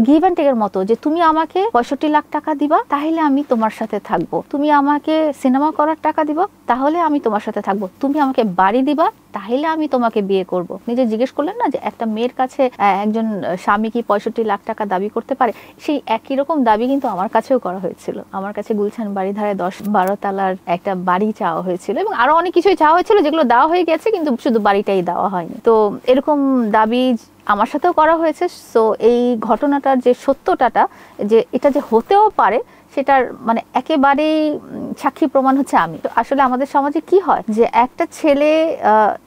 Give and টেকের মতো, যে তুমি আমাকে 65 লাখ টাকা দিবা তাহলে আমি তোমার সাথে থাকবো, তুমি আমাকে সিনেমা করার টাকা দিবা তাহলে আমি তোমার সাথে থাকবো, তুমি আমাকে বাড়ি দিবা তাহলে আমি তোমাকে বিয়ে করব। নিজে জিজ্ঞেস করলেন না যে একটা মেয়ের কাছে একজন স্বামী কি 65 লাখ টাকা দাবি করতে পারে? সেই একই রকম দাবি কিন্তু আমার কাছেও করা হয়েছিল। আমার কাছে গুলশান বাড়িধারে 10-12 তালার একটা বাড়ি চাওয়া হয়েছিল এবং আরো অনেক কিছুই চাওয়া হয়েছিল যেগুলো দেওয়া হয়ে গেছে, কিন্তু শুধু বাড়িটাই দেওয়া হয়নি। তো এরকম দাবি আমার সাথেও করা হয়েছে। সো এই ঘটনাটার যে সত্যতাটা, যে এটা যে হতেও পারে সেটার মানে একেবারেই সাক্ষী প্রমাণ হচ্ছে আমি। তো আসলে আমাদের সমাজে কি হয় যে একটা ছেলে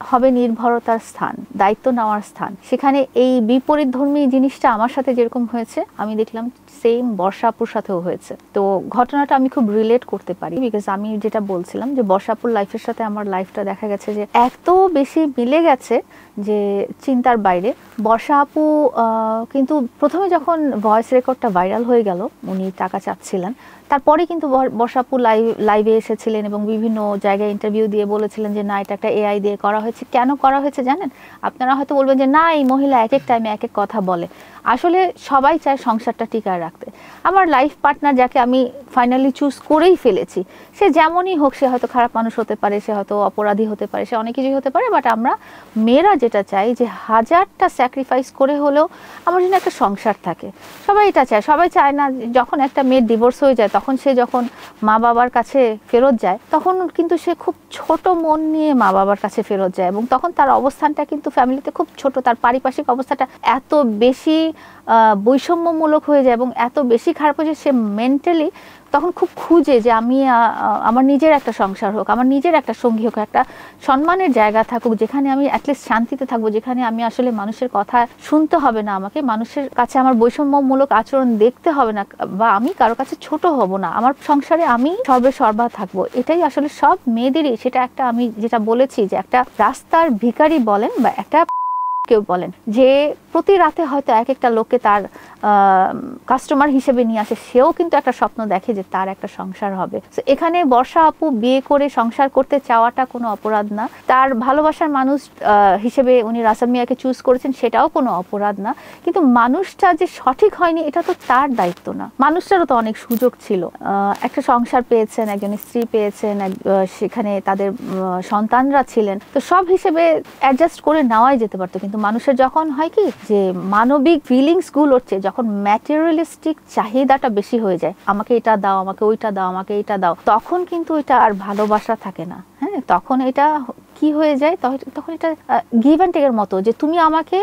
হবে নির্ভরতার স্থান, দায়িত্ব নেওয়ার স্থান, সেখানে এই বিপরীত ধর্মী জিনিসটা আমার সাথে যেরকম হয়েছে আমি দেখলাম সেম বর্ষাপুর সাথেও হয়েছে। তো ঘটনাটা আমি খুব রিলেট করতে পারি, বিকজ আমি যেটা বলছিলাম যে বর্ষাপুর লাইফের সাথে আমার লাইফটা দেখা গেছে যে এত বেশি মিলে গেছে যে চিন্তার বাইরে। বর্ষা আপু কিন্তু প্রথমে যখন ভয়েস রেকর্ডটা ভাইরাল হয়ে গেল, উনি টাকা চাচ্ছিলেন, তারপরে কিন্তু বর্ষা আপু লাইভে এসেছিলেন এবং বিভিন্ন জায়গায় ইন্টারভিউ দিয়ে বলেছিলেন যে না, এটা একটা এআই দিয়ে করা হয়েছে। কেন করা হয়েছে জানেন? আপনারা হয়তো বলবেন যে না, এই মহিলা এক এক টাইমে এক এক কথা বলে। আসলে সবাই চায় সংসারটা টিকায় রাখতে। আমার লাইফ পার্টনার যাকে আমি ফাইনালি চুজ করেই ফেলেছি, সে যেমনই হোক, সে হয়তো খারাপ মানুষ হতে পারে, সে হয়তো অপরাধী হতে পারে, সে অনেক কিছুই হতে পারে, বাট আমরা মেয়েরা যেটা চাই যে হাজারটা স্যাক্রিফাইস করে হলেও আমার জন্য একটা সংসার থাকে। সবাই এটা চায়। সবাই চায় না যখন একটা মেয়ের ডিভোর্স হয়ে যায় তখন সে যখন মা বাবার কাছে ফেরত যায় তখন কিন্তু সে খুব ছোট মন নিয়ে মা বাবার কাছে ফেরত যায়, এবং তখন তার অবস্থানটা কিন্তু ফ্যামিলিতে খুব ছোট, তার পারিপার্শ্বিক অবস্থাটা এত বেশি বৈষম্যমূলক হয়ে যায় এবং এত বেশি খারাপ হয়ে যায়, সে মেন্টালি তখন খুব খুঁজে যে আমি আমার নিজের একটা সংসার হোক, আমার নিজের একটা সঙ্গী হোক, একটা সম্মানের জায়গা থাকুক যেখানে আমি অ্যাটলিস্ট শান্তিতে থাকবো, যেখানে আমি আসলে মানুষের কথা শুনতে হবে না, আমাকে মানুষের কাছে আমার বৈষম্যমূলক আচরণ দেখতে হবে না, বা আমি কারো কাছে ছোট হব না, আমার সংসারে আমি সর্বে সর্বা থাকবো। এটাই আসলে সব মেয়েদেরই, সেটা একটা আমি যেটা বলেছি যে একটা রাস্তার ভিখারি বলেন বা একটা কেউ বলেন যে প্রতি রাতে হয়তো এক একটা লোককে তার কাস্টমার হিসেবে নিয়ে আসে, সেও কিন্তু একটা স্বপ্ন দেখে যে তার একটা সংসার হবে। তো এখানে বর্ষা আপু বিয়ে করে সংসার করতে চাওয়াটা কোনো অপরাধ না, তার ভালোবাসার মানুষ হিসেবে উনি রাসেল মিয়াকে চুজ করেছেন সেটাও কোনো অপরাধ না, কিন্তু মানুষটা যে সঠিক হয়নি এটা তো তার দায়িত্ব না। মানুষটারও তো অনেক সুযোগ ছিল, একটা সংসার পেয়েছেন, একজন স্ত্রী পেয়েছেন, সেখানে তাদের সন্তানরা ছিলেন, তো সব হিসেবে অ্যাডজাস্ট করে নেওয়াই যেতে পারতো। কিন্তু মানুষের যখন হয় কি যে মানবিক ফিলিংস গুলো হচ্ছে, যখন ম্যাটেরিয়ালিস্টিক চাহিদাটা বেশি হয়ে যায়, আমাকে এটা দাও, আমাকে ওইটা দাও, আমাকে এটা দাও, তখন কিন্তু এটা আর ভালোবাসা থাকে না। হ্যাঁ, তখন এটা কি হয়ে যায়, তখন এটা গিভ অ্যান্ড টেকের মতো, যে তুমি আমাকে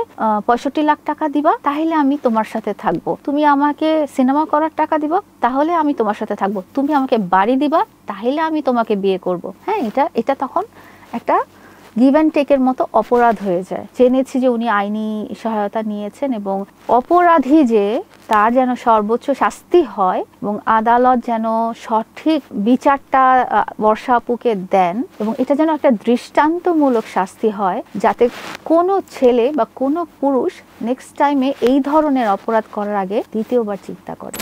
65 লাখ টাকা দিবা তাহলে আমি তোমার সাথে থাকবো, তুমি আমাকে সিনেমা করার টাকা দিবা তাহলে আমি তোমার সাথে থাকবো, তুমি আমাকে বাড়ি দিবা তাহলে আমি তোমাকে বিয়ে করব। হ্যাঁ, এটা তখন একটা গিভ অ্যান্ড টেকের মতো অপরাধ হয়ে যায়। জেনেছি যে উনি আইনি সহায়তা নিয়েছেন এবং অপরাধী যে তার যেন সর্বোচ্চ শাস্তি হয় এবং আদালত যেন সঠিক বিচারটা বর্ষা আপুকে দেন এবং এটা যেন একটা দৃষ্টান্তমূলক শাস্তি হয়, যাতে কোনো ছেলে বা কোনো পুরুষ নেক্সট টাইমে এই ধরনের অপরাধ করার আগে দ্বিতীয়বার চিন্তা করে।